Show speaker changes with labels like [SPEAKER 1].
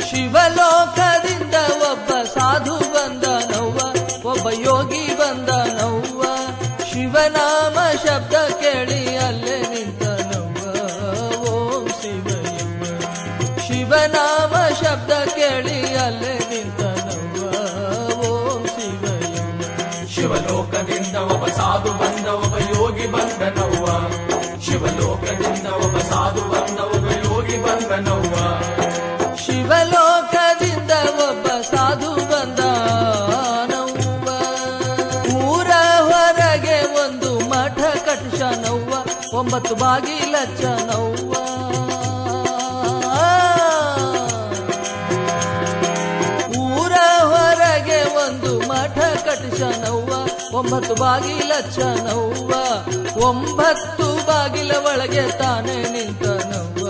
[SPEAKER 1] ಶಿವಲೋಕದಿಂದ ಒಬ್ಬ ಸಾಧು ಬಂದನವ್ವ, ಒಬ್ಬ ಯೋಗಿ ಬಂದನವ್ವ. ಶಿವನಾಮ ಶಬ್ದ ಕೇಳಿ ಅಲ್ಲೇ ನಿಂತನವ್ವ, ಓಂ ಶಿವಯ್ಯವ್ವ. ಶಿವನಾಮ ಶಬ್ದ ಕೇಳಿ ಅಲ್ಲೇ ನಿಂತನವ್ವ, ಓಂ ಶಿವಯ್ಯವ್ವ.
[SPEAKER 2] ಶಿವಲೋಕದಿಂದ ಒಬ್ಬ ಸಾಧು ಬಂದ, ಒಬ್ಬ ಯೋಗಿ ಬಂದನವ್ವ. ಶಿವಲೋಕದಿಂದ ಒಬ್ಬ ಸಾಧು ಬಂದ, ಒಬ್ಬ ಯೋಗಿ ಬಂದನವ್ವ.
[SPEAKER 1] ಶಿವಲೋಕದಿಂದ ಒಬ್ಬ ಸಾಧು ಬಂದನವ್ವ. ಊರ ಹೊರಗೆ ಒಂದು ಮಠ ಕಟ್ಟಿಸನವ್ವ, 9 ಬಾಗಿಲಚ್ಚನವ್ವ. ಊರ ಹೊರಗೆ ಒಂದು ಮಠ ಕಟ್ಟಿಸನವ್ವ, 9 ಬಾಗಿಲಚ್ಚನವ್ವ. 9 ಬಾಗಿಲ ಒಳಗೆ ತಾನೇ ನಿಂತನವ್ವ,